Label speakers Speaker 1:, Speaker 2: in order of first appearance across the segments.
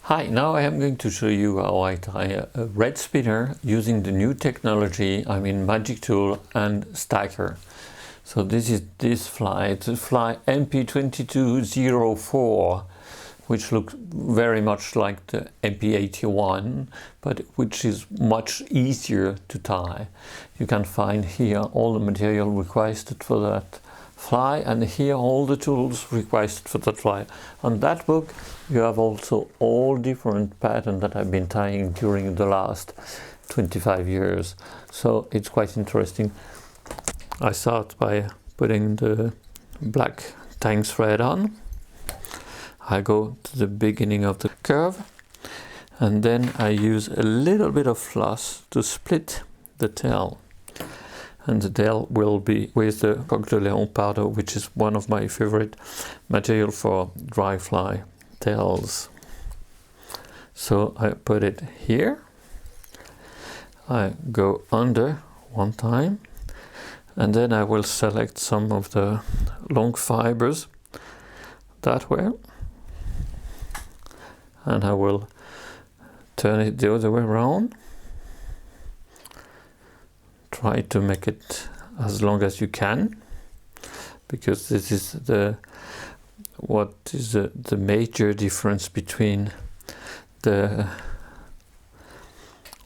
Speaker 1: Hi, now I am going to show you how I tie a red spinner using the new technology, Magic Tool and Stacker. So this is this fly, it's a fly MP2204, which looks very much like the MP81, but which is much easier to tie. You can find here all the material requested for that fly, and here all the tools requested for that fly. On that book you have also all different patterns that I've been tying during the last 25 years. So it's quite interesting. I start by putting the black tying thread on. I go to the beginning of the curve, and then I use a little bit of floss to split the tail. And the tail will be with the Coq de Léon powder, which is one of my favorite material for dry fly tails. So I put it here, I go under one time, and then I will select some of the long fibers that way, and I will turn it the other way around. Try to make it as long as you can, because this is the major difference between the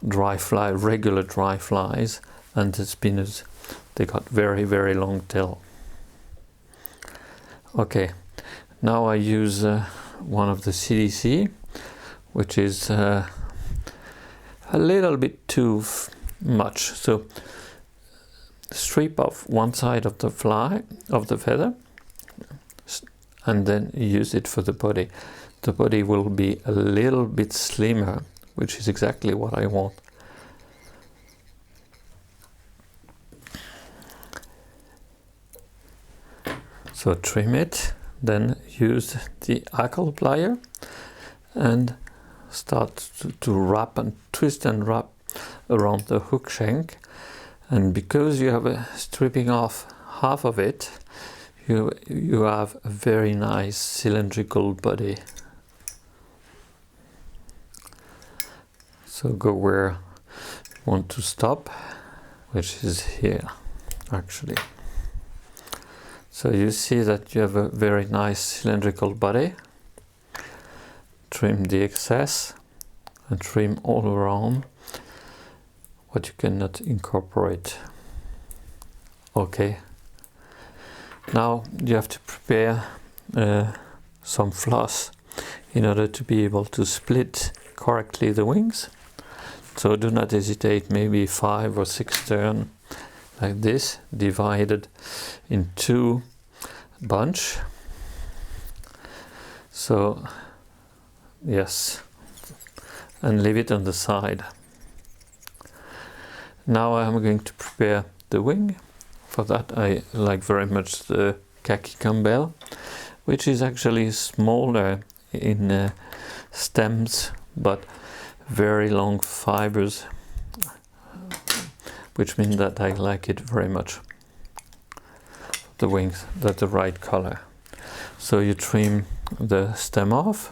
Speaker 1: dry fly, regular dry flies, and the spinners. They got very long tail. Okay, now I use one of the CDC, which is a little bit too much. So strip off one side of the fly, of the feather, and then use it for the body. The body will be a little bit slimmer, which is exactly what I want. So trim it, then use the hackle plier and start to wrap and twist and wrap around the hook shank. And because you have stripping off half of it, you have a very nice cylindrical body. So go where you want to stop, which is here actually. So you see that you have a very nice cylindrical body. Trim the excess and trim all around what you cannot incorporate. Okay, now you have to prepare some floss in order to be able to split correctly the wings. So do not hesitate, maybe 5 or 6 turns like this, divided in 2 bunch. So yes, and leave it on the side. Now I'm going to prepare the wing. For that I like very much the khaki Campbell, which is actually smaller in stems but very long fibers, which means that I like it very much. The wings, that's the right color. So you trim the stem off,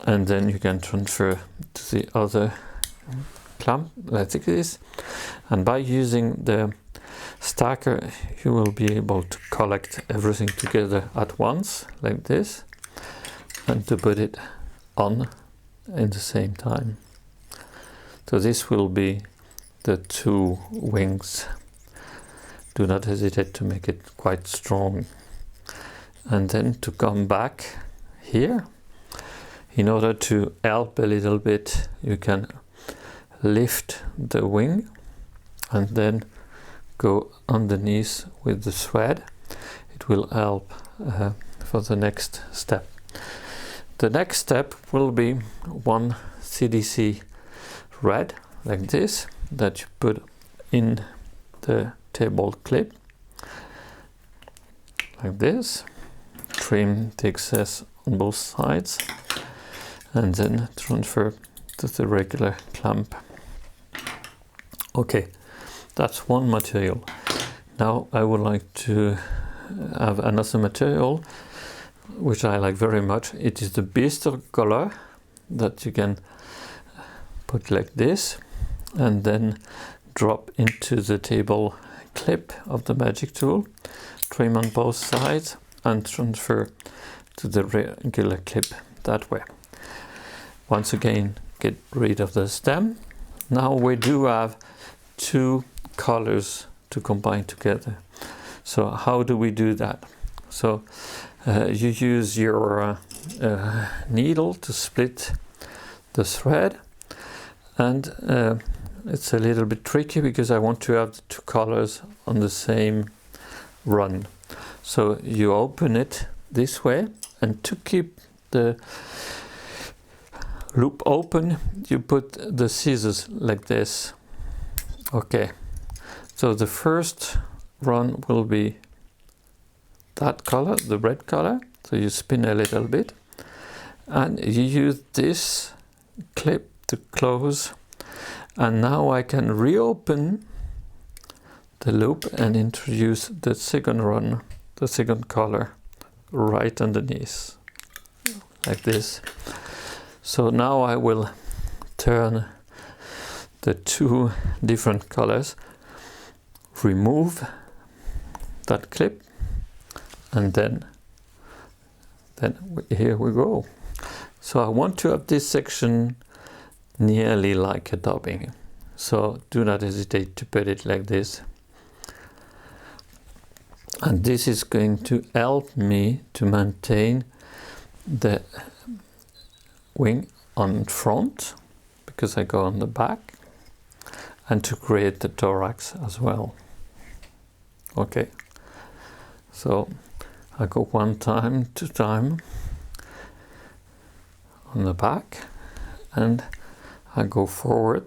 Speaker 1: and then you can transfer to the other clamp like this, and by using the stacker you will be able to collect everything together at once like this, and to put it on in the same time. So this will be the 2 wings. Do not hesitate to make it quite strong. And then to come back here, in order to help a little bit, you can lift the wing and then go underneath with the thread. It will help for the next step. The next step will be one CDC red like this that you put in the table clip like this. Trim the excess on both sides and then transfer to the regular clamp. Okay, that's one material. Now I would like to have another material which I like very much. It is the bistre color that you can put like this and then drop into the table clip of the magic tool, trim on both sides and transfer to the regular clip that way. Once again, get rid of the stem. Now we do have two colors to combine together. So how do we do that? So you use your needle to split the thread, and it's a little bit tricky because I want to have the two colors on the same run. So you open it this way, and to keep the loop open, you put the scissors like this. Okay, so the first run will be that color, the red color. So you spin a little bit and you use this clip to close, and now I can reopen the loop and introduce the second run, the second color, right underneath like this. So now I will turn the two different colors, remove that clip, and then here we go. So I want to have this section nearly like a dobbing, so do not hesitate to put it like this. And this is going to help me to maintain the wing on front, because I go on the back, and to create the thorax as well. Okay, so I go one time, two time on the back, and I go forward,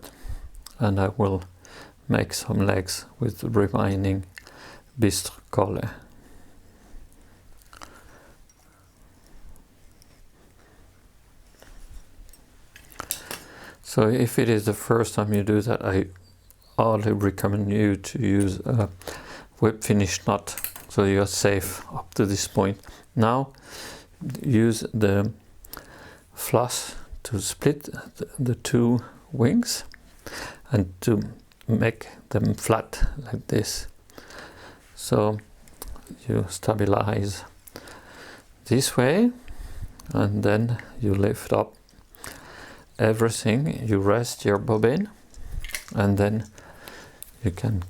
Speaker 1: and I will make some legs with the remaining bistre color. So if it is the first time you do that, I hardly recommend you to use a whip finish knot, so you're safe up to this point. Now use the floss to split the two wings and to make them flat like this. So you stabilize this way, and then you lift up everything, you rest your bobbin, and then you can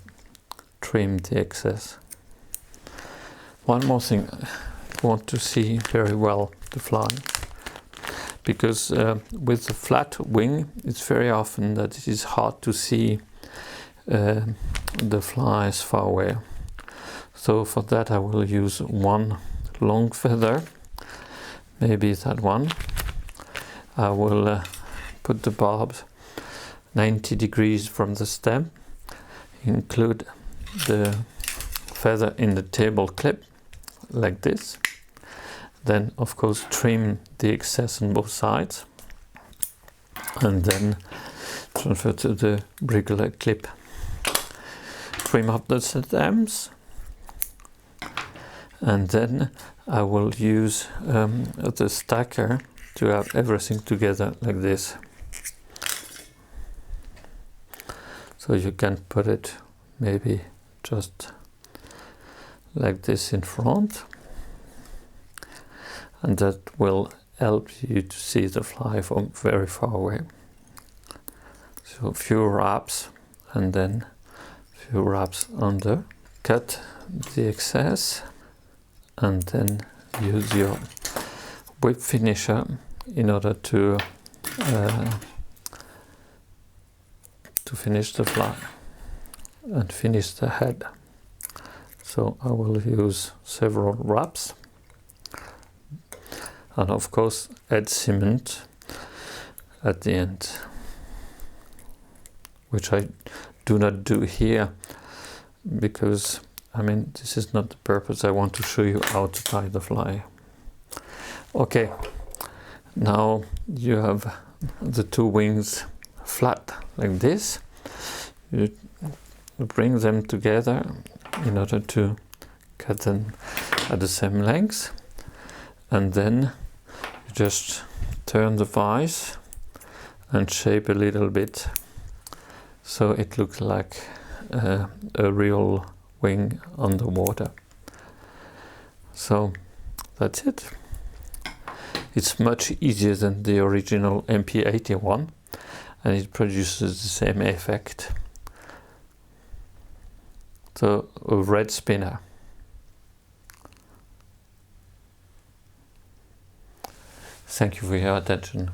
Speaker 1: trim the excess. One more thing, I want to see very well the fly, because with the flat wing it's very often that it is hard to see the flies far away. So for that I will use one long feather, maybe that one. I will put the barbs 90 degrees from the stem, include the feather in the table clip like this, then of course trim the excess on both sides, and then transfer to the regular clip. Trim up the stems, and then I will use the stacker to have everything together like this. So you can put it maybe just like this in front, and that will help you to see the fly from very far away. So a few wraps, and then a few wraps under. Cut the excess, and then use your whip finisher in order to finish the fly and finish the head. So I will use several wraps, and of course add cement at the end, which I do not do here because I mean this is not the purpose. I want to show you how to tie the fly. Okay, now you have the two wings flat like this. You bring them together in order to cut them at the same length, and then you just turn the vise and shape a little bit so it looks like a real wing on the water. So that's it. It's much easier than the original MP81 and it produces the same effect. So a red spinner. Thank you for your attention.